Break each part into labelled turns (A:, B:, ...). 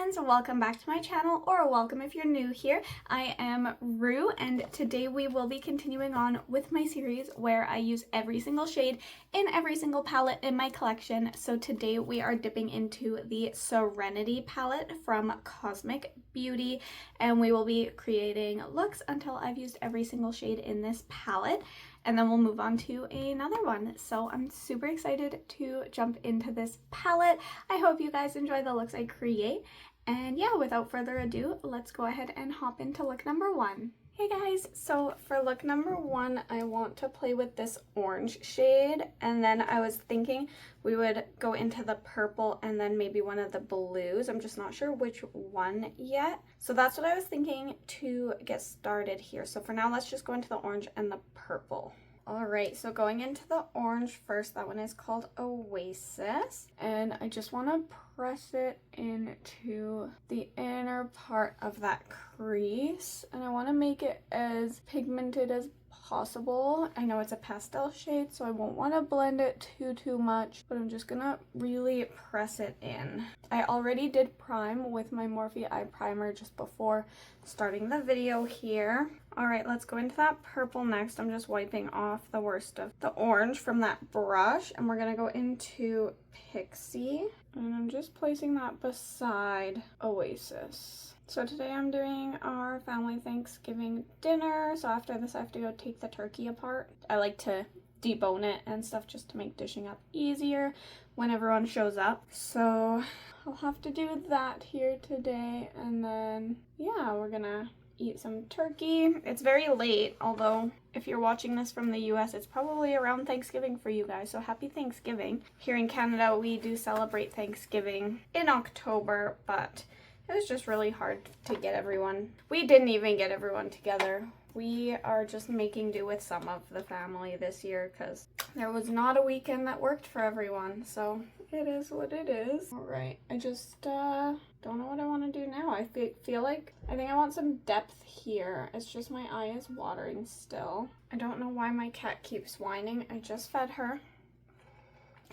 A: friends, welcome back to my channel, or welcome if you're new here. I am Rue, and today we will be continuing on with my series where I use every single shade in every single palette in my collection. So today we are dipping into the Serenity Palette from Cosmic Beauty, and we will be creating looks until I've used every single shade in this palette. And then we'll move on to another one. So I'm super excited to jump into this palette. I hope you guys enjoy the looks I create. And yeah, without further ado, let's go ahead and hop into look number one. Hey guys, so for look number one, I want to play with this orange shade, and then I was thinking we would go into the purple and then maybe one of the blues. I'm just not sure which one yet. So that's what I was thinking to get started here. So for now, let's just go into the orange and the purple. All right, so going into the orange first, that one is called Oasis, and I just want to press it into the inner part of that crease, and I want to make it as pigmented as possible. I know it's a pastel shade, so I won't want to blend it too much, but I'm just gonna really press it in. I already did prime with my Morphe eye primer just before starting the video here. All right, let's go into that purple next. I'm just wiping off the worst of the orange from that brush, and we're gonna go into Pixie, and I'm just placing that beside Oasis. So today I'm doing our family Thanksgiving dinner. So after this, I have to go take the turkey apart. I like to debone it and stuff just to make dishing up easier when everyone shows up. So I'll have to do that here today. And then, yeah, we're gonna eat some turkey. It's very late, although if you're watching this from the US, it's probably around Thanksgiving for you guys, so happy Thanksgiving. Here in Canada, we do celebrate Thanksgiving in October, but it was just really hard to get everyone. We didn't even get everyone together. We are just making do with some of the family this year because there was not a weekend that worked for everyone, so it is what it is. All right, I just don't know what I want to do now. I feel like I think I want some depth here. It's just my eye is watering still. I don't know why my cat keeps whining. I just fed her.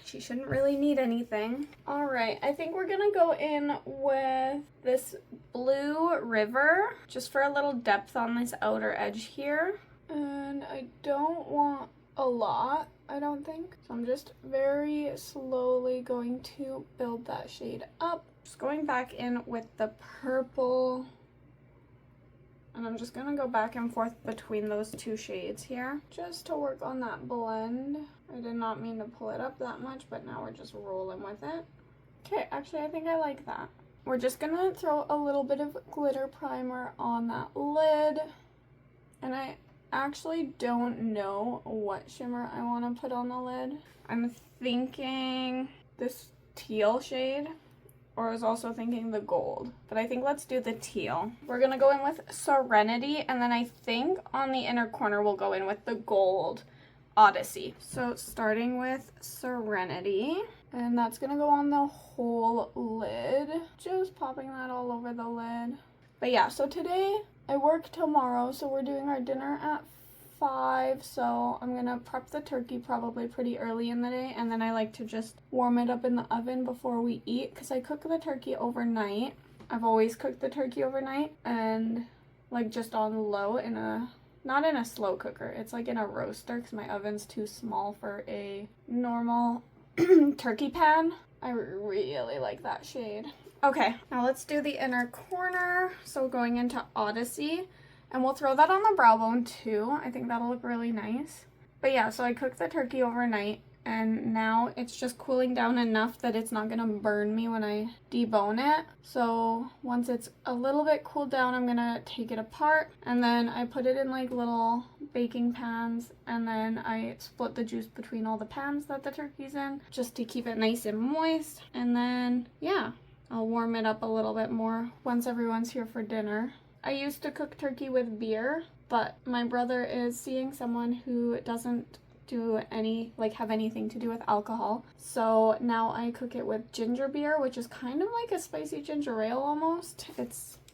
A: She shouldn't really need anything. All right, I think we're gonna go in with this Blue River just for a little depth on this outer edge here. And I don't want a lot, I don't think. So I'm just very slowly going to build that shade up. Just going back in with the purple. And I'm just gonna go back and forth between those two shades here just to work on that blend. I did not mean to pull it up that much, but now we're just rolling with it. Okay, actually I think I like that. We're just gonna throw a little bit of glitter primer on that lid. And I actually don't know what shimmer I want to put on the lid. I'm thinking this teal shade, or I was also thinking the gold, but I think let's do the teal. We're gonna go in with Serenity, and then I think on the inner corner we'll go in with the gold Odyssey. So starting with Serenity, and that's gonna go on the whole lid, just popping that all over the lid. But yeah, so today I work tomorrow, so we're doing our dinner at 5, so I'm gonna prep the turkey probably pretty early in the day, and then I like to just warm it up in the oven before we eat because I cook the turkey overnight. I've always cooked the turkey overnight, and like just on low in a, not in a slow cooker, it's like in a roaster because my oven's too small for a normal turkey pan. I really like that shade. Okay, now let's do the inner corner. So going into Odyssey. And we'll throw that on the brow bone too. I think that'll look really nice. But yeah, so I cooked the turkey overnight, and now it's just cooling down enough that it's not gonna burn me when I debone it. So once it's a little bit cooled down, I'm gonna take it apart, and then I put it in like little baking pans, and then I split the juice between all the pans that the turkey's in just to keep it nice and moist. And then yeah, I'll warm it up a little bit more once everyone's here for dinner. I used to cook turkey with beer, but my brother is seeing someone who doesn't do any, like have anything to do with alcohol. So now I cook it with ginger beer, which is kind of like a spicy ginger ale almost.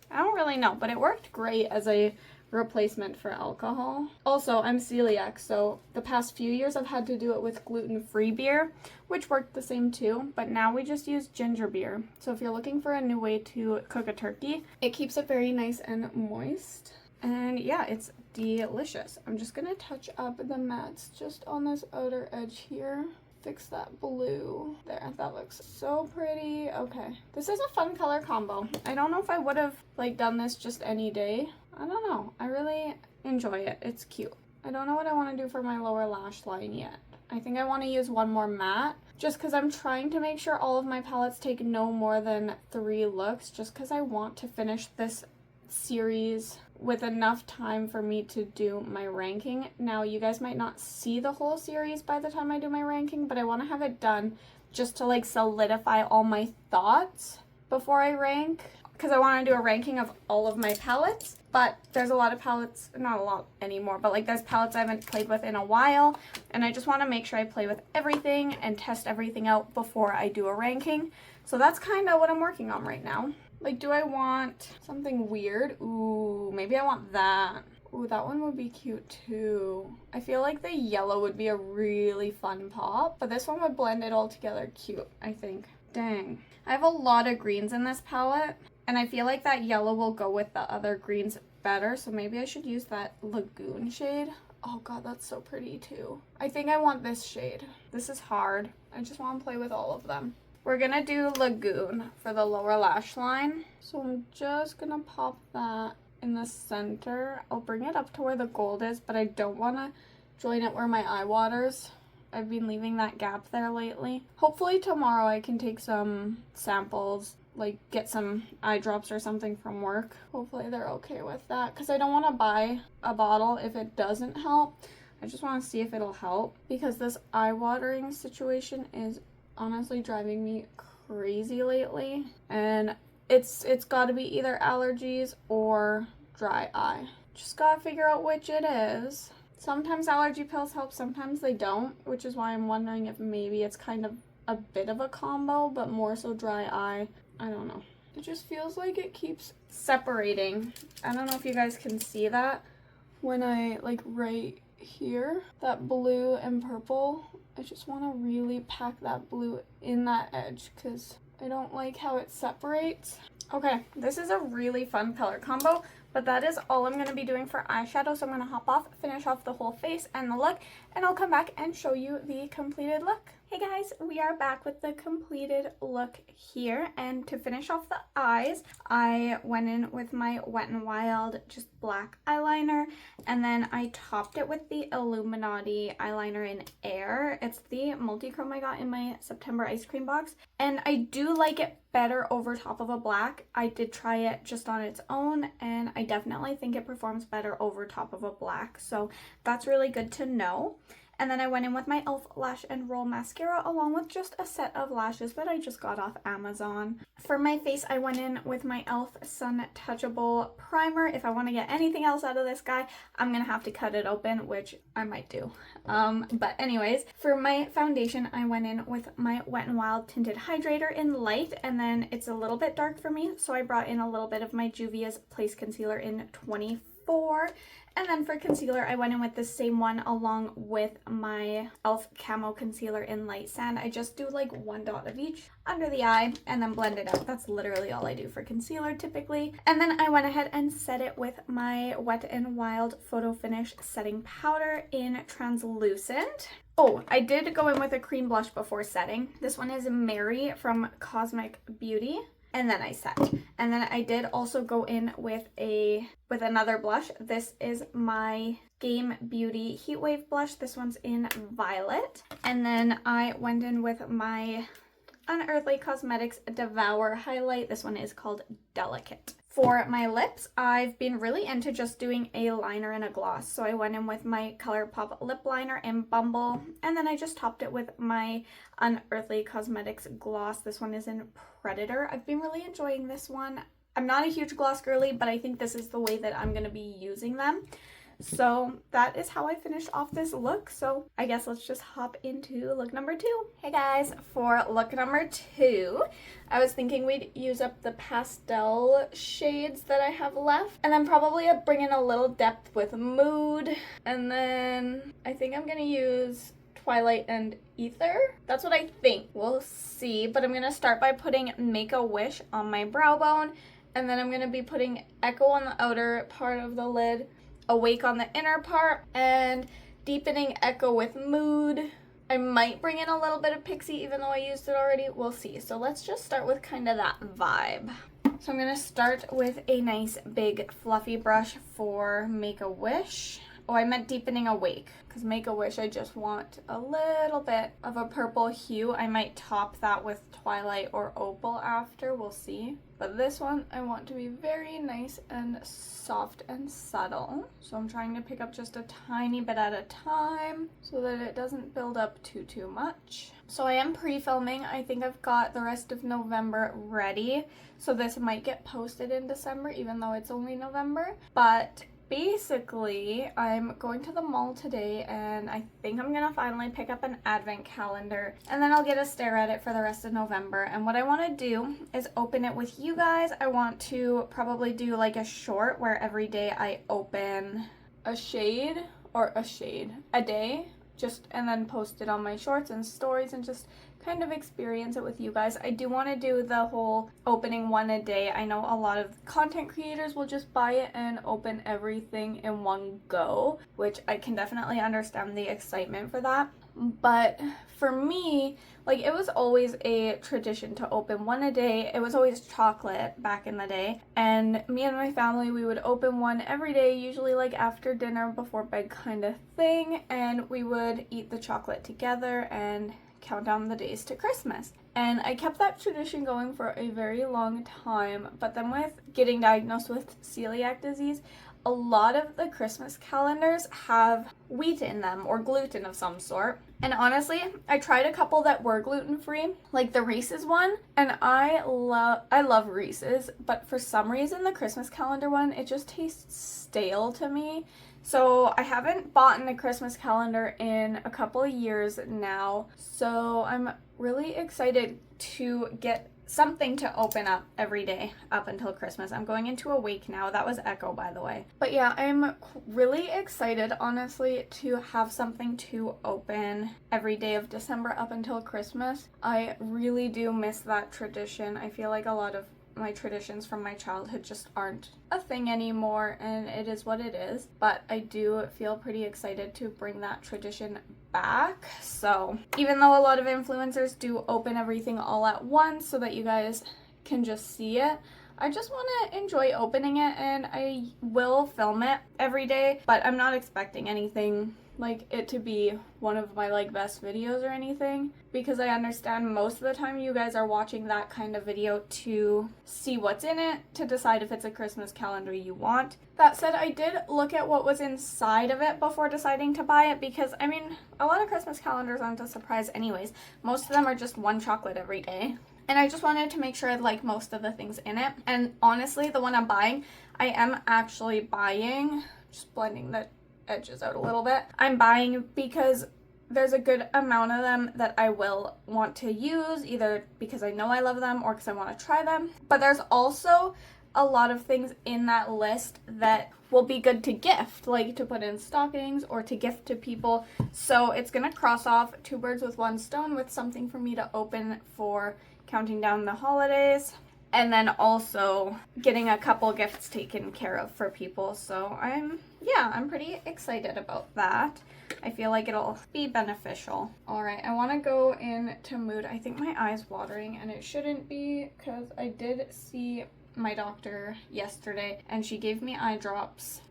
A: I don't really know, but it worked great as a replacement for alcohol. Also, I'm celiac, so the past few years I've had to do it with gluten-free beer, which worked the same too, but now we just use ginger beer. So if you're looking for a new way to cook a turkey, it keeps it very nice and moist. And yeah, it's delicious. I'm just gonna touch up the mats just on this outer edge here. Fix that blue. There, that looks so pretty. Okay, this is a fun color combo. I don't know if I would have like done this just any day. I don't know. I really enjoy it. It's cute. I don't know what I want to do for my lower lash line yet. I think I want to use one more matte just because I'm trying to make sure all of my palettes take no more than 3 looks just because I want to finish this series with enough time for me to do my ranking. Now, you guys might not see the whole series by the time I do my ranking, but I want to have it done just to like solidify all my thoughts before I rank, because I want to do a ranking of all of my palettes. But there's a lot of palettes, not a lot anymore, but like there's palettes I haven't played with in a while, and I just want to make sure I play with everything and test everything out before I do a ranking. So that's kind of what I'm working on right now. Like, do I want something weird? Ooh, maybe I want that. Ooh, that one would be cute too. I feel like the yellow would be a really fun pop, but this one would blend it all together cute, I think. Dang. I have a lot of greens in this palette, and I feel like that yellow will go with the other greens better, so maybe I should use that Lagoon shade. Oh god, that's so pretty too. I think I want this shade. This is hard. I just want to play with all of them. We're gonna do Lagoon for the lower lash line. So I'm just gonna pop that in the center. I'll bring it up to where the gold is, but I don't wanna join it where my eye waters. I've been leaving that gap there lately. Hopefully tomorrow I can take some samples, like get some eye drops or something from work. Hopefully they're okay with that, because I don't want to buy a bottle if it doesn't help. I just want to see if it'll help, because this eye watering situation is honestly driving me crazy lately, and it's got to be either allergies or dry eye. Just gotta figure out which it is. Sometimes allergy pills help, sometimes they don't, which is why I'm wondering if maybe it's kind of a bit of a combo, but more so dry eye. I don't know. It just feels like it keeps separating. I don't know if you guys can see that when I like right here, that blue and purple. I just want to really pack that blue in that edge because I don't like how it separates. Okay, this is a really fun color combo, but that is all I'm going to be doing for eyeshadow, so I'm going to hop off, finish off the whole face and the look, and I'll come back and show you the completed look. Hey guys, we are back with the completed look here, and to finish off the eyes, I went in with my Wet n Wild just black eyeliner, and then I topped it with the Illuminati eyeliner in Air. It's the multi-chrome I got in my September ice cream box, and I do like it better over top of a black. I did try it just on its own, and I definitely think it performs better over top of a black, so that's really good to know. And then I went in with my e.l.f. Lash and Roll Mascara along with just a set of lashes that I just got off Amazon. For my face, I went in with my e.l.f. Sun Touchable Primer. If I want to get anything else out of this guy, I'm going to have to cut it open, which I might do. But anyways, for my foundation, I went in with my Wet n Wild Tinted Hydrator in Light, and then it's a little bit dark for me, so I brought in a little bit of my Juvia's Place Concealer in 24. And then for concealer, I went in with the same one along with my e.l.f. Camo Concealer in Light Sand. I just do like 1 dot of each under the eye and then blend it out. That's literally all I do for concealer typically. And then I went ahead and set it with my Wet n Wild Photo Finish Setting Powder in Translucent. Oh, I did go in with a cream blush before setting. This one is Mary from Cosmic Beauty. And then I set. And then I did also go in with another blush. This is my Game Beauty Heat Wave blush. This one's in Violet. And then I went in with my Unearthly Cosmetics Devour highlight. This one is called Delicate. For my lips, I've been really into just doing a liner and a gloss. So I went in with my ColourPop lip liner in Bumble, and then I just topped it with my Unearthly Cosmetics gloss. This one is in Predator. I've been really enjoying this one. I'm not a huge gloss girly, but I think this is the way that I'm going to be using them. So that is how I finished off this look. So I guess let's just hop into look number 2. Hey guys, for look number 2, I was thinking we'd use up the pastel shades that I have left, and then probably bring in a little depth with Mood, and then I think I'm gonna use Twilight and Ether. That's what I think. We'll see, but I'm gonna start by putting Make-A-Wish on my brow bone, and then I'm gonna be putting Echo on the outer part of the lid, Awake on the inner part, and deepening Echo with Mood. I might bring in a little bit of Pixie even though I used it already. We'll see. So let's just start with kind of that vibe. So I'm going to start with a nice big fluffy brush for Make-A-Wish. Oh, I meant deepening Awake, because Make-A-Wish I just want a little bit of a purple hue. I might top that with Twilight or Opal after, we'll see. But this one I want to be very nice and soft and subtle. So I'm trying to pick up just a tiny bit at a time so that it doesn't build up too much. So I am pre-filming. I think I've got the rest of November ready. So this might get posted in December even though it's only November. But basically, I'm going to the mall today and I think I'm gonna finally pick up an advent calendar and then I'll get a stare at it for the rest of November. And what I want to do is open it with you guys. I want to probably do like a short where every day I open a shade a day, and then post it on my shorts and stories and just kind of experience it with you guys. I do want to do the whole opening one a day. I know a lot of content creators will just buy it and open everything in one go, which I can definitely understand the excitement for that. But for me, like, it was always a tradition to open one a day. It was always chocolate back in the day. And me and my family, we would open one every day, usually like after dinner, before bed kind of thing. And we would eat the chocolate together and count down the days to Christmas. And I kept that tradition going for a very long time. But then with getting diagnosed with celiac disease, a lot of the Christmas calendars have wheat in them or gluten of some sort. And honestly, I tried a couple that were gluten-free, like the Reese's one, and I love Reese's, but for some reason the Christmas calendar one, it just tastes stale to me. So I haven't bought a Christmas calendar in a couple of years now. So I'm really excited to get something to open up every day up until Christmas. I'm going into Awake now. That was Echo, by the way. But yeah, I'm really excited, honestly, to have something to open every day of December up until Christmas. I really do miss that tradition. I feel like a lot of my traditions from my childhood just aren't a thing anymore, and it is what it is. But I do feel pretty excited to bring that tradition back. So even though a lot of influencers do open everything all at once so that you guys can just see it, I just want to enjoy opening it, and I will film it every day, but I'm not expecting anything like it to be one of my like best videos or anything, because I understand most of the time you guys are watching that kind of video to see what's in it, to decide if it's a Christmas calendar you want. That said, I did look at what was inside of it before deciding to buy it, because I mean, a lot of Christmas calendars aren't a surprise anyways. Most of them are just one chocolate every day. And I just wanted to make sure I like most of the things in it. And honestly, the one I'm buying, I am actually buying, just blending the edges out a little bit. I'm buying because there's a good amount of them that I will want to use, either because I know I love them or because I want to try them. But there's also a lot of things in that list that will be good to gift, like to put in stockings or to gift to people. So it's gonna cross off two birds with one stone, with something for me to open for counting down the holidays, and then also getting a couple gifts taken care of for people. So I'm pretty excited about that. I feel like it'll be beneficial. All right, I want to go into Mood. I think my eye's watering, and it shouldn't be, because I did see my doctor yesterday and she gave me eye drops.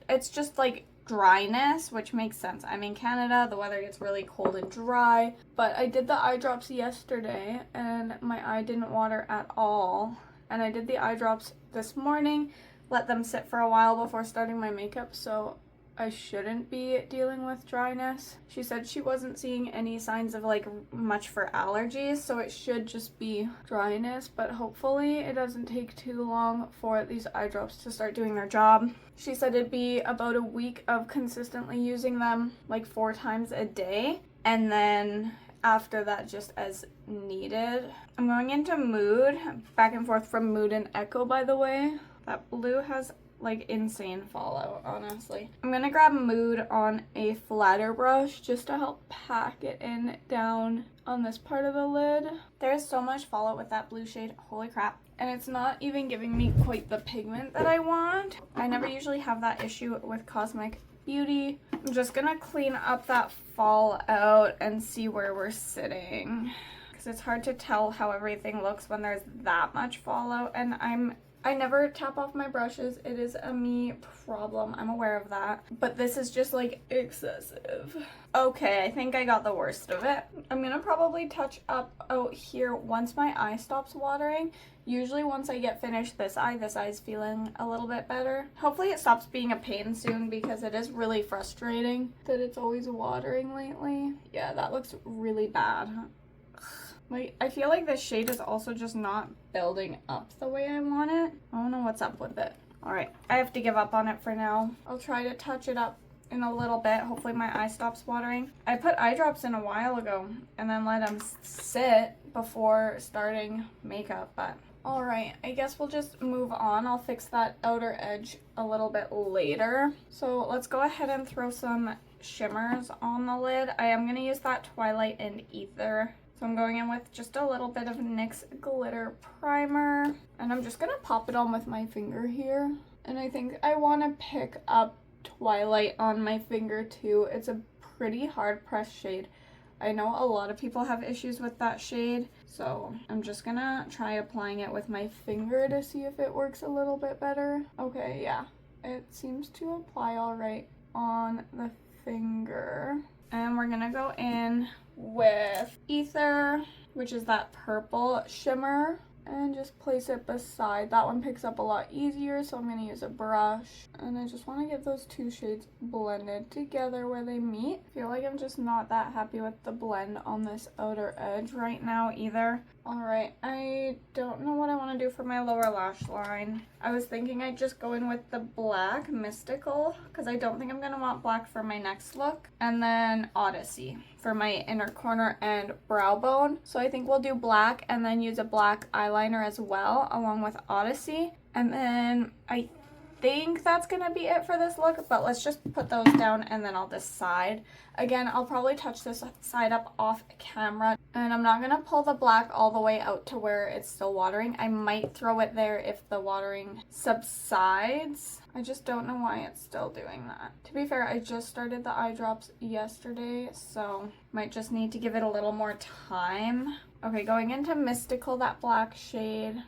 A: It's just like dryness, which makes sense. I'm in Canada, the weather gets really cold and dry, but I did the eye drops yesterday and my eye didn't water at all. And I did the eye drops this morning, let them sit for a while before starting my makeup, so I shouldn't be dealing with dryness. She said she wasn't seeing any signs of like much for allergies, so it should just be dryness, but hopefully it doesn't take too long for these eye drops to start doing their job. She said it'd be about a week of consistently using them like 4 times a day, and then after that just as needed. I'm going into Mood, back and forth from Mood and Echo, by the way. That blue has like insane fallout, honestly. I'm gonna grab Mood on a flatter brush just to help pack it in down on this part of the lid. There's so much fallout with that blue shade, holy crap. And it's not even giving me quite the pigment that I want. I never usually have that issue with Cosmic Beauty. I'm just gonna clean up that fallout and see where we're sitting, because it's hard to tell how everything looks when there's that much fallout, and I never tap off my brushes. It is a me problem. I'm aware of that. But this is just like excessive. Okay, I think I got the worst of it. I'm gonna probably touch up out here once my eye stops watering. Usually once I get finished this eye's feeling a little bit better. Hopefully it stops being a pain soon, because it is really frustrating that it's always watering lately. Yeah, that looks really bad. Like, I feel like this shade is also just not building up the way I want it. I don't know what's up with it. All right, I have to give up on it for now. I'll try to touch it up in a little bit. Hopefully my eye stops watering. I put eye drops in a while ago and then let them sit before starting makeup, but all right, I guess we'll just move on. I'll fix that outer edge a little bit later. So let's go ahead and throw some shimmers on the lid. I am gonna use that Twilight and Ether. So I'm going in with just a little bit of NYX Glitter Primer, and I'm just gonna pop it on with my finger here. And I think I wanna pick up Twilight on my finger too. It's a pretty hard pressed shade. I know a lot of people have issues with that shade, so I'm just gonna try applying it with my finger to see if it works a little bit better. Okay, yeah, it seems to apply all right on the finger. And we're gonna go in with Ether, which is that purple shimmer, and just place it beside. That one picks up a lot easier, so I'm going to use a brush. And I just want to get those two shades blended together where they meet. I feel like I'm just not that happy with the blend on this outer edge right now either. Alright, I don't know what I want to do for my lower lash line. I was thinking I'd just go in with the black Mystical, because I don't think I'm going to want black for my next look. And then Odyssey for my inner corner and brow bone. So I think we'll do black and then use a black eyeliner as well along with Odyssey. And then I think that's gonna be it for this look, but let's just put those down and then I'll decide. Again, I'll probably touch this side up off camera, and I'm not gonna pull the black all the way out to where it's still watering. I might throw it there if the watering subsides. I just don't know why it's still doing that. To be fair, I just started the eye drops yesterday, so might just need to give it a little more time. Okay, going into Mystical, that black shade,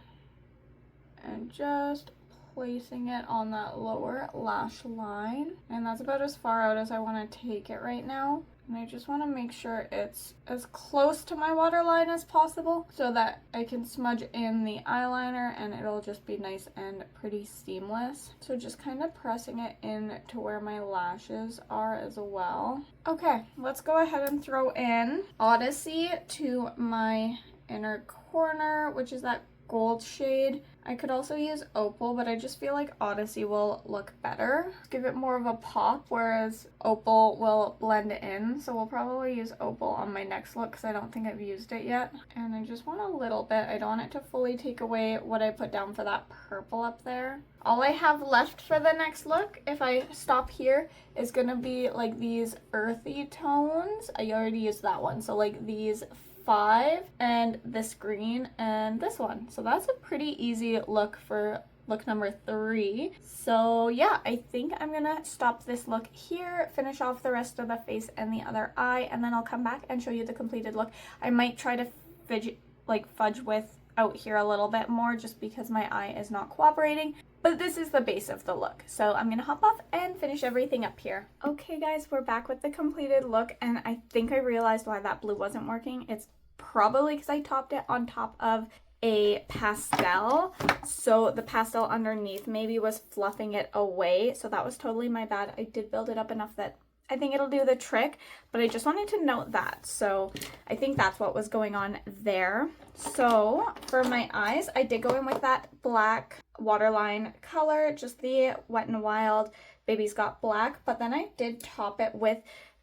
A: and just placing it on that lower lash line. And that's about as far out as I want to take it right now. And I just want to make sure it's as close to my waterline as possible so that I can smudge in the eyeliner and it'll just be nice and pretty seamless. So just kind of pressing it in to where my lashes are as well. Okay, let's go ahead and throw in Odyssey to my inner corner, which is that gold shade. I could also use Opal, but I just feel like Odyssey will look better. Give it more of a pop, whereas Opal will blend in. So we'll probably use Opal on my next look because I don't think I've used it yet. And I just want a little bit. I don't want it to fully take away what I put down for that purple up there. All I have left for the next look, if I stop here, is gonna be like these earthy tones. I already used that one. So like these 5 and this green and this one. So that's a pretty easy look for look number 3. So yeah, I think I'm gonna stop this look here, finish off the rest of the face and the other eye, and then I'll come back and show you the completed look. I might try to fudge with out here a little bit more just because my eye is not cooperating. But this is the base of the look. So I'm gonna hop off and finish everything up here. Okay guys, we're back with the completed look, and I think I realized why that blue wasn't working. It's probably because I topped it on top of a pastel, so the pastel underneath maybe was fluffing it away, so that was totally my bad. I did build it up enough that I think it'll do the trick, but I just wanted to note that. So I think that's what was going on there. So for my eyes, I did go in with that black waterline color, just the Wet n Wild Baby's Got Black, but then I did top it with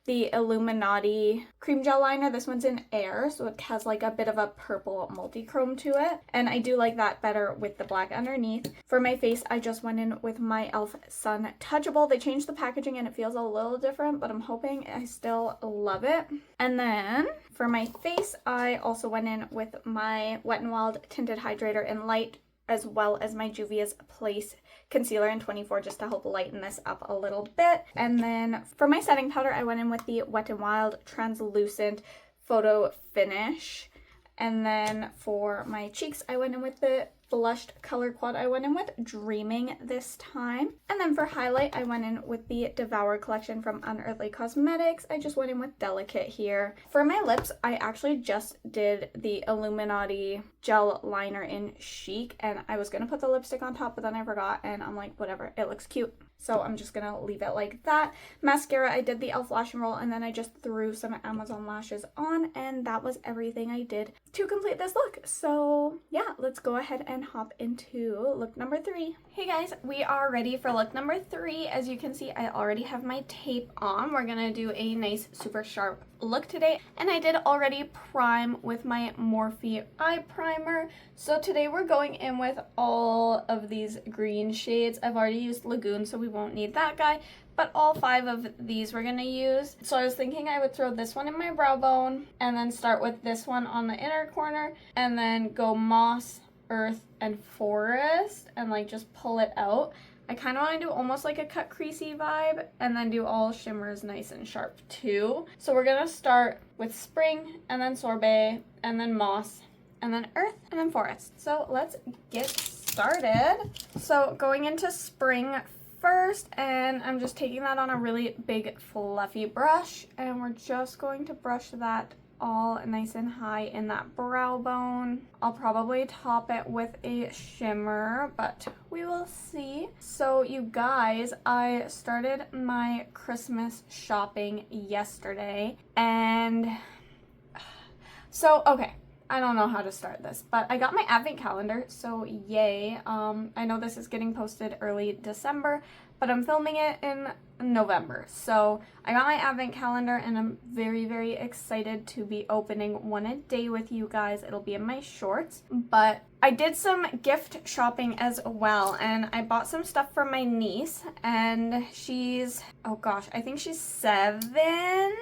A: the Illuminati cream gel liner. This one's in Air, so it has like a bit of a purple multi-chrome to it, and I do like that better with the black underneath. For my face, I just went in with my e.l.f. Sun Touchable. They changed the packaging and it feels a little different, but I'm hoping I still love it. And then for my face, I also went in with my Wet n Wild Tinted Hydrator in Light, as well as my Juvia's Place concealer in 24, just to help lighten this up a little bit. And then for my setting powder, I went in with the Wet n Wild Translucent Photo Finish. And then for my cheeks, I went in with the blushed color quad. I went in with Dreaming this time. And then for highlight, I went in with the Devour collection from Unearthly Cosmetics. I just went in with Delicate here. For my lips, I actually just did the Illuminati gel liner in Chic, and I was gonna put the lipstick on top, but then I forgot, and I'm like, whatever, it looks cute. So I'm just gonna leave it like that. Mascara, I did the e.l.f. Lash and Roll, and then I just threw some Amazon lashes on, and that was everything I did to complete this look. So yeah, let's go ahead and hop into look number 3. Hey guys, we are ready for look number 3. As you can see, I already have my tape on. We're gonna do a nice super sharp look today, and I did already prime with my Morphe eye primer. So today we're going in with all of these green shades. I've already used Lagoon, so we won't need that guy, but all 5 of these we're gonna use. So I was thinking I would throw this one in my brow bone, and then start with this one on the inner corner, and then go Moss, Earth, and Forest, and like just pull it out. I kind of want to do almost like a cut creasy vibe, and then do all shimmers nice and sharp too. So we're gonna start with Spring, and then Sorbet, and then Moss, and then Earth, and then Forest. So let's get started. So going into Spring first, and I'm just taking that on a really big fluffy brush, and we're just going to brush that all nice and high in that brow bone. I'll probably top it with a shimmer, but we will see. So you guys, I started my Christmas shopping yesterday, and so okay, I don't know how to start this, but I got my advent calendar, so yay. I know this is getting posted early December, but I'm filming it in November. So I got my advent calendar, and I'm very, very excited to be opening one a day with you guys. It'll be in my shorts, but I did some gift shopping as well, and I bought some stuff for my niece, and she's, oh gosh, I think she's 7.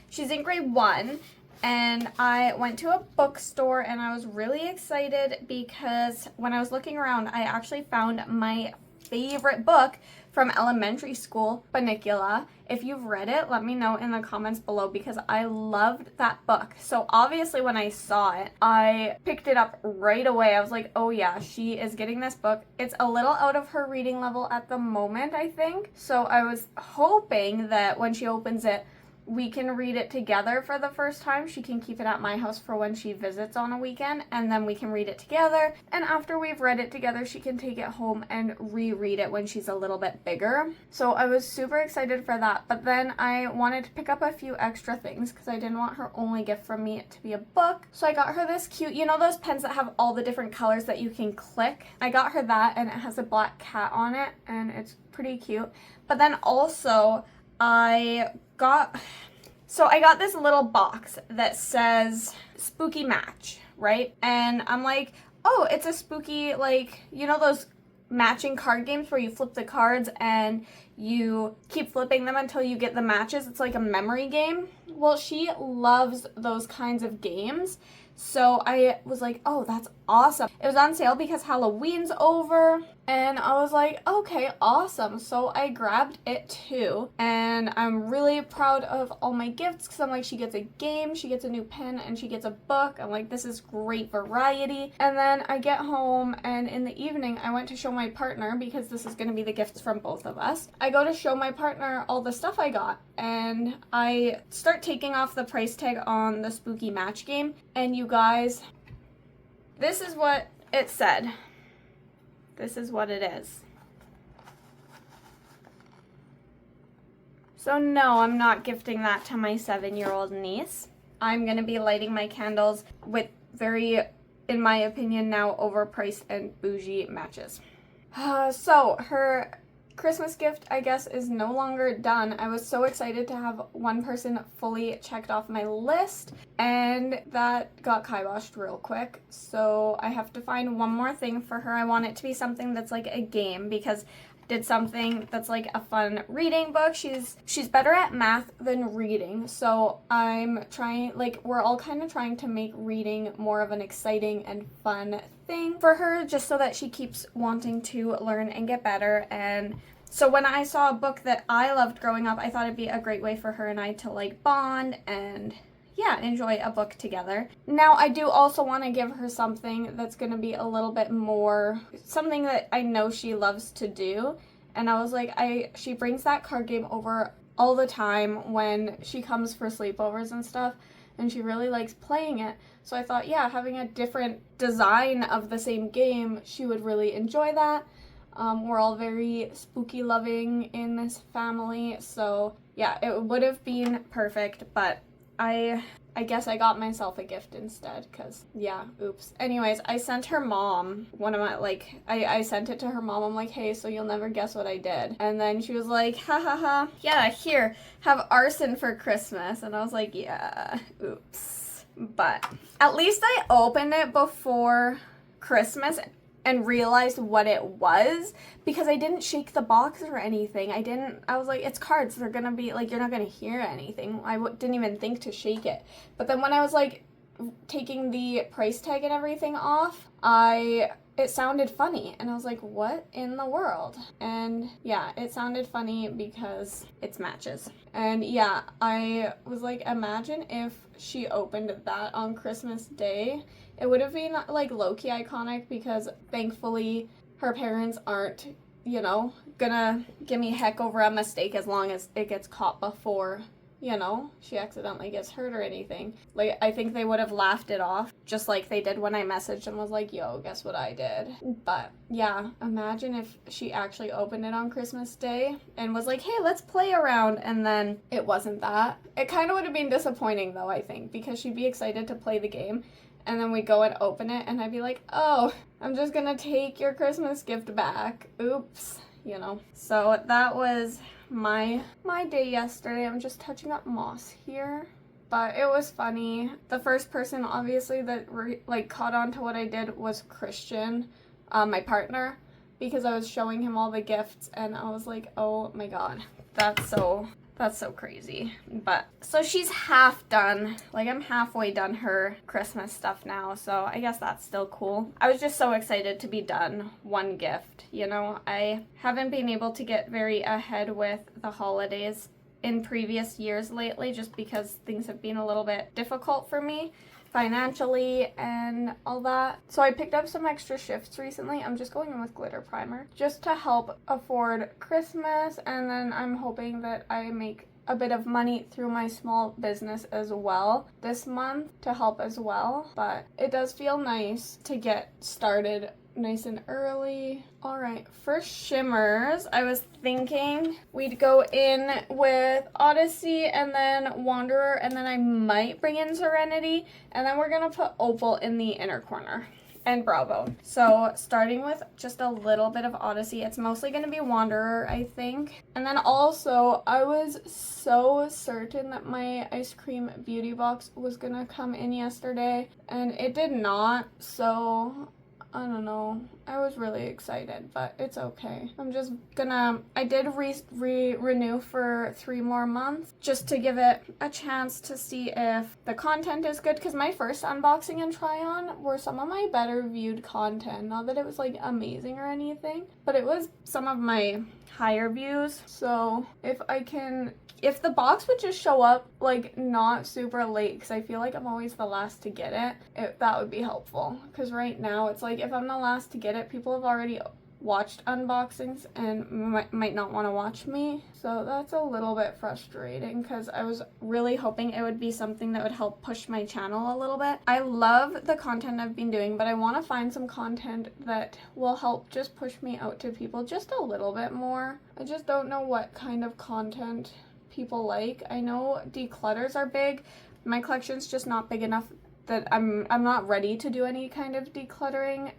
A: She's in grade 1. And I went to a bookstore, and I was really excited because when I was looking around, I actually found my favorite book from elementary school, Bunnicula. If you've read it, let me know in the comments below, because I loved that book. So obviously when I saw it, I picked it up right away. I was like, oh yeah, she is getting this book. It's a little out of her reading level at the moment, I think. So I was hoping that when she opens it, we can read it together for the first time. She can keep it at my house for when she visits on a weekend, and then we can read it together. And after we've read it together, she can take it home and reread it when she's a little bit bigger. So I was super excited for that. But then I wanted to pick up a few extra things because I didn't want her only gift from me to be a book. So I got her this cute, you know those pens that have all the different colors that you can click? I got her that, and it has a black cat on it, and it's pretty cute. But then also I got this little box that says spooky match, right? And I'm like, oh, it's a spooky, like, you know those matching card games where you flip the cards and you keep flipping them until you get the matches? It's like a memory game. Well, she loves those kinds of games. So I was like, oh, that's awesome. It was on sale because Halloween's over, and I was like, okay, awesome. So I grabbed it too, and I'm really proud of all my gifts because I'm like, she gets a game, she gets a new pen, and she gets a book. I'm like, this is great variety. And then I get home, and in the evening I went to show my partner, because this is going to be the gifts from both of us. I go to show my partner all the stuff I got, and I start taking off the price tag on the spooky match game, and you guys, this is what it said. This is what it is. So no, I'm not gifting that to my 7-year-old niece. I'm going to be lighting my candles with very, in my opinion now, overpriced and bougie matches. So her Christmas gift, I guess, is no longer done. I was so excited to have one person fully checked off my list, and that got kiboshed real quick. So I have to find one more thing for her. I want it to be something that's like a game, because I did something that's like a fun reading book. She's better at math than reading, so I'm trying, like, we're all kind of trying to make reading more of an exciting and fun thing for her, just so that she keeps wanting to learn and get better. And so when I saw a book that I loved growing up, I thought it'd be a great way for her and I to like bond and yeah, enjoy a book together. Now I do also want to give her something that's going to be a little bit more, something that I know she loves to do. And I was like, she brings that card game over all the time when she comes for sleepovers and stuff, and she really likes playing it. So I thought, yeah, having a different design of the same game, she would really enjoy that. We're all very spooky loving in this family, so yeah, it would have been perfect, but I guess I got myself a gift instead, because, yeah, oops. Anyways, I sent her mom one of my, like, I sent it to her mom. I'm like, hey, so you'll never guess what I did. And then she was like, ha ha ha, yeah, here, have arson for Christmas. And I was like, yeah, oops. But at least I opened it before Christmas and realized what it was, because I didn't shake the box or anything. I was like, it's cards, they're gonna be, like, you're not gonna hear anything. I didn't even think to shake it. But then when I was, like, taking the price tag and everything off, it sounded funny, and I was like, what in the world? And yeah, it sounded funny because it's matches. And yeah, I was like, imagine if she opened that on Christmas Day. It would have been like low-key iconic, because thankfully her parents aren't, you know, gonna give me heck over a mistake as long as it gets caught before, you know, she accidentally gets hurt or anything. Like, I think they would have laughed it off, just like they did when I messaged and was like, yo, guess what I did? But yeah, imagine if she actually opened it on Christmas Day and was like, hey, let's play around, and then it wasn't that. It kind of would have been disappointing though, I think, because she'd be excited to play the game, and then we go and open it, and I'd be like, oh, I'm just gonna take your Christmas gift back. Oops, you know. So that was my day yesterday. I'm just touching up moss here, but it was funny. The first person, obviously, that caught on to what I did was Christian, my partner, because I was showing him all the gifts, and I was like, oh my god, that's so crazy. But so she's half done. Like, I'm halfway done her Christmas stuff now, so I guess that's still cool. I was just so excited to be done one gift, you know. I haven't been able to get very ahead with the holidays in previous years lately, just because things have been a little bit difficult for me financially and all that. So I picked up some extra shifts recently. I'm just going in with glitter primer just to help afford Christmas, and then I'm hoping that I make a bit of money through my small business as well this month to help as well. But it does feel nice to get started nice and early. All right, for shimmers, I was thinking we'd go in with Odyssey and then Wanderer, and then I might bring in Serenity, and then we're gonna put Opal in the inner corner and Bravo. So starting with just a little bit of Odyssey, it's mostly gonna be Wanderer, I think. And then also, I was so certain that my ice cream beauty box was gonna come in yesterday, and it did not, so I don't know. I was really excited, but it's okay. I'm just gonna, I did renew for 3 more months just to give it a chance to see if the content is good, because my first unboxing and try on were some of my better viewed content. Not that it was like amazing or anything, but it was some of my higher views. So if the box would just show up like not super late, because I feel like I'm always the last to get it, that would be helpful. Because right now it's like, if I'm the last to get it, people have already watched unboxings and might not want to watch me. So that's a little bit frustrating because I was really hoping it would be something that would help push my channel a little bit. I love the content I've been doing, but I want to find some content that will help just push me out to people just a little bit more. I just don't know what kind of content people like. I know declutters are big. My collection's just not big enough that I'm not ready to do any kind of decluttering.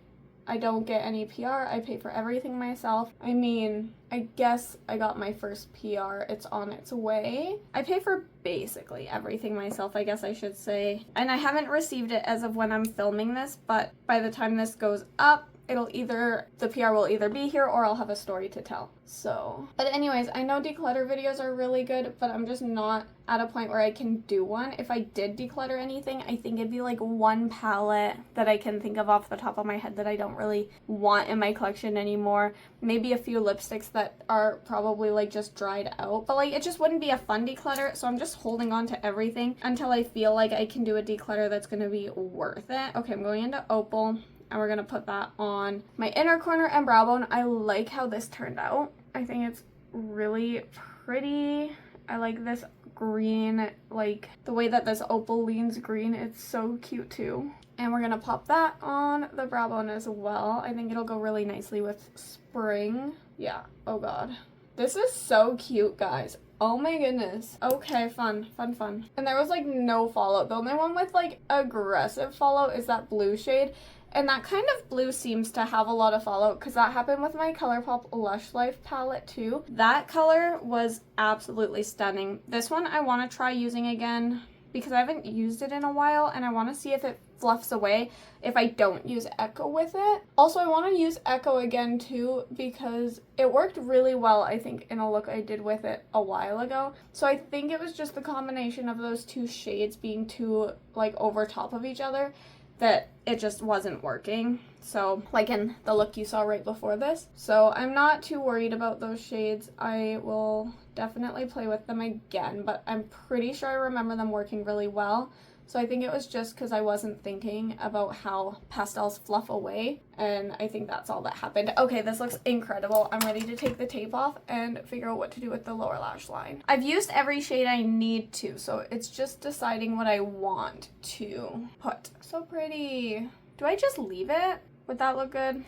A: I don't get any PR. I pay for everything myself. I mean, I guess I got my first PR. It's on its way. I pay for basically everything myself, I guess I should say. And I haven't received it as of when I'm filming this, but by the time this goes up, the PR will either be here or I'll have a story to tell. So, but anyways, I know declutter videos are really good, but I'm just not at a point where I can do one. If I did declutter anything, I think it'd be like one palette that I can think of off the top of my head that I don't really want in my collection anymore. Maybe a few lipsticks that are probably like just dried out, but like it just wouldn't be a fun declutter. So I'm just holding on to everything until I feel like I can do a declutter that's gonna be worth it. Okay, I'm going into Opal. And we're going to put that on my inner corner and brow bone. I like how this turned out. I think it's really pretty. I like this green, like the way that this opal leans green. It's so cute too. And we're going to pop that on the brow bone as well. I think it'll go really nicely with spring. Yeah. Oh God. This is so cute, guys. Oh my goodness. Okay, fun. And there was like no fallout. The only one with like aggressive fallout is that blue shade. And that kind of blue seems to have a lot of fallout because that happened with my ColourPop Lush Life palette too. That color was absolutely stunning. This one I want to try using again because I haven't used it in a while and I want to see if it fluffs away if I don't use Echo with it. Also, I want to use Echo again too because it worked really well, I think, in a look I did with it a while ago. So I think it was just the combination of those two shades being too like over top of each other that it just wasn't working. So like in the look you saw right before this. So I'm not too worried about those shades. I will definitely play with them again, but I'm pretty sure I remember them working really well. So I think it was just because I wasn't thinking about how pastels fluff away, and I think that's all that happened. Okay, this looks incredible. I'm ready to take the tape off and figure out what to do with the lower lash line. I've used every shade I need to, so it's just deciding what I want to put. So pretty. Do I just leave it? Would that look good?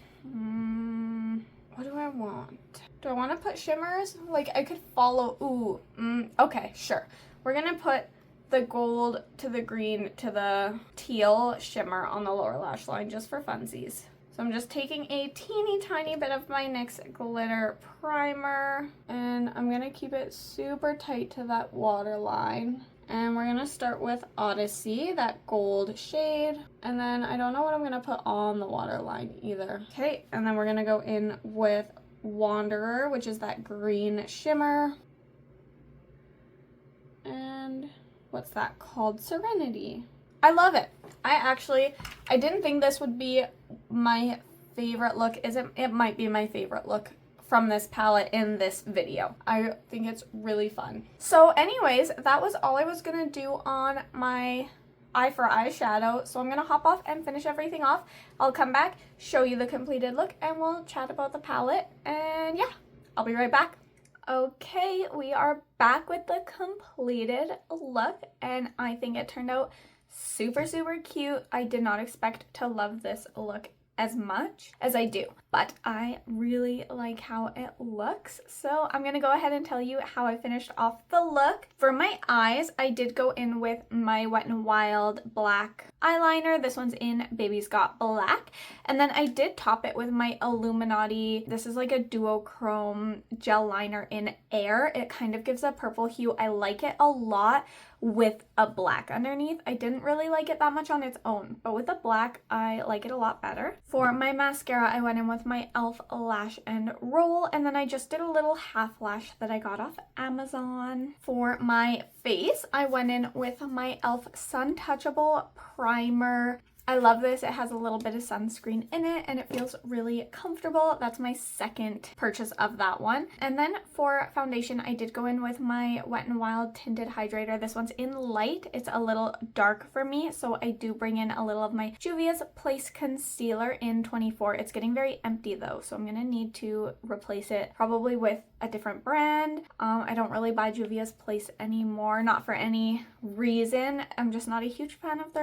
A: What do I want? Do I want to put shimmers? Like I could follow, okay, sure. We're gonna put the gold to the green to the teal shimmer on the lower lash line just for funsies. So I'm just taking a teeny tiny bit of my NYX glitter primer and I'm gonna keep it super tight to that waterline. And we're gonna start with Odyssey, that gold shade. And then I don't know what I'm gonna put on the waterline either. Okay, and then we're gonna go in with Wanderer, which is that green shimmer. And what's that called? Serenity. I love it. I didn't think this would be my favorite look. It might be my favorite look from this palette in this video. I think it's really fun. So anyways, that was all I was gonna do on my eye for eyeshadow. So I'm gonna hop off and finish everything off. I'll come back, show you the completed look, and we'll chat about the palette. And yeah, I'll be right back. Okay, we are back with the completed look, and I think it turned out super cute. I did not expect to love this look as much as I do, but I really like how it looks. So I'm gonna go ahead and tell you how I finished off the look. For my eyes, I did go in with my Wet n Wild black eyeliner. This one's in Baby's Got Black. And then I did top it with my Illuminati. This is like a duochrome gel liner in Air. It kind of gives a purple hue. I like it a lot with a black underneath. I didn't really like it that much on its own, but with the black, I like it a lot better. For my mascara, I went in with my e.l.f. Lash and Roll, and then I just did a little half lash that I got off Amazon. For my face, I went in with my e.l.f. Sun Touchable Primer. I love this. It has a little bit of sunscreen in it and it feels really comfortable. That's my second purchase of that one. And then for foundation, I did go in with my Wet n Wild Tinted Hydrator. This one's in light. It's a little dark for me, so I do bring in a little of my Juvia's Place Concealer in 24. It's getting very empty though, so I'm gonna need to replace it probably with a different brand. I don't really buy Juvia's Place anymore, not for any reason. I'm just not a huge fan of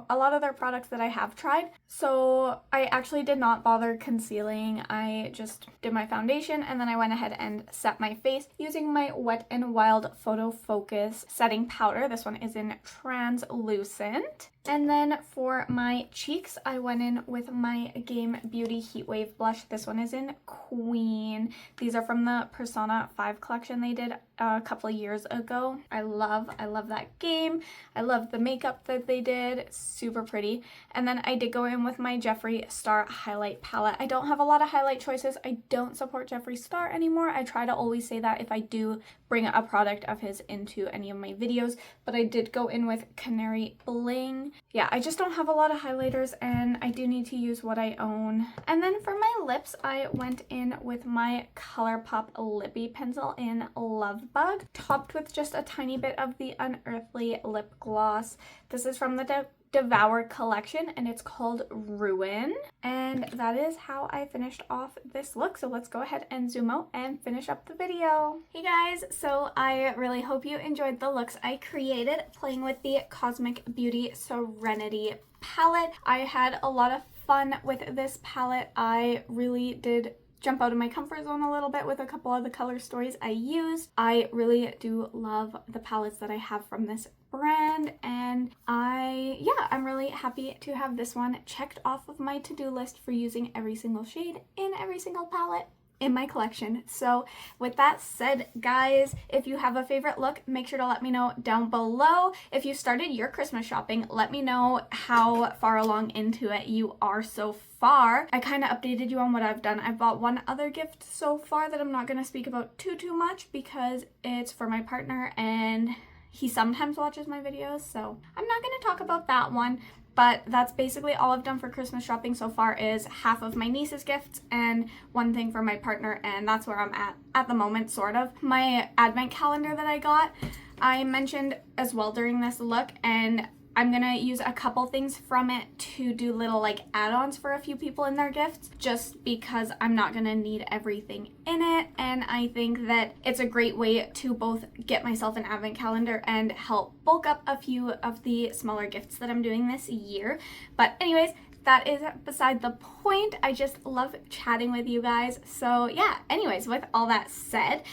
A: a lot of their products that I have tried. So I actually did not bother concealing. I just did my foundation and then I went ahead and set my face using my Wet n Wild Photo Focus setting powder. This one is in translucent. And then for my cheeks, I went in with my Game Beauty Heat Wave blush. This one is in Queen. These are from the Persona 5 collection they did a couple of years ago. I love that game. I love the makeup that they did. Super pretty. And then I did go in with my Jeffree Star highlight palette. I don't have a lot of highlight choices. I don't support Jeffree Star anymore. I try to always say that if I do bring a product of his into any of my videos, but I did go in with Canary Bling. Yeah, I just don't have a lot of highlighters and I do need to use what I own. And then for my lips, I went in with my ColourPop Lippy Pencil in Love Bug, topped with just a tiny bit of the Unearthly lip gloss. This is from the Devour collection and it's called Ruin, and that is how I finished off this look. So let's go ahead and zoom out and finish up the video. Hey guys, so I really hope you enjoyed the looks I created playing with the Cosmic Beauty Serenity palette. I had a lot of fun with this palette. I really did jump out of my comfort zone a little bit with a couple of the color stories I used. I really do love the palettes that I have from this brand, and I'm really happy to have this one checked off of my to-do list for using every single shade in every single palette in my collection. So with that said, guys, if you have a favorite look, make sure to let me know down below. If you started your Christmas shopping, let me know how far along into it you are so far. I kind of updated you on what I've done. I bought one other gift so far that I'm not going to speak about too much because it's for my partner and he sometimes watches my videos, so I'm not going to talk about that one. But that's basically all I've done for Christmas shopping so far is half of my niece's gifts and one thing for my partner, and that's where I'm at the moment, sort of. My advent calendar that I got, I mentioned as well during this look, and I'm gonna use a couple things from it to do little like add-ons for a few people in their gifts, just because I'm not gonna need everything in it, and I think that it's a great way to both get myself an advent calendar and help bulk up a few of the smaller gifts that I'm doing this year. But anyways, that is beside the point. I just love chatting with you guys. So yeah, anyways, with all that said,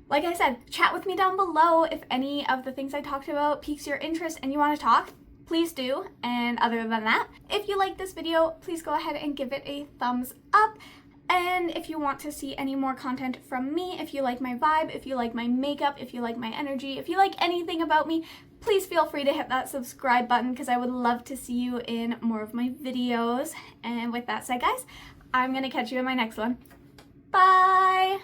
A: like I said, chat with me down below if any of the things I talked about piques your interest and you want to talk. Please do. And other than that, if you like this video, please go ahead and give it a thumbs up. And if you want to see any more content from me, if you like my vibe, if you like my makeup, if you like my energy, if you like anything about me, please feel free to hit that subscribe button because I would love to see you in more of my videos. And with that said, guys, I'm going to catch you in my next one. Bye!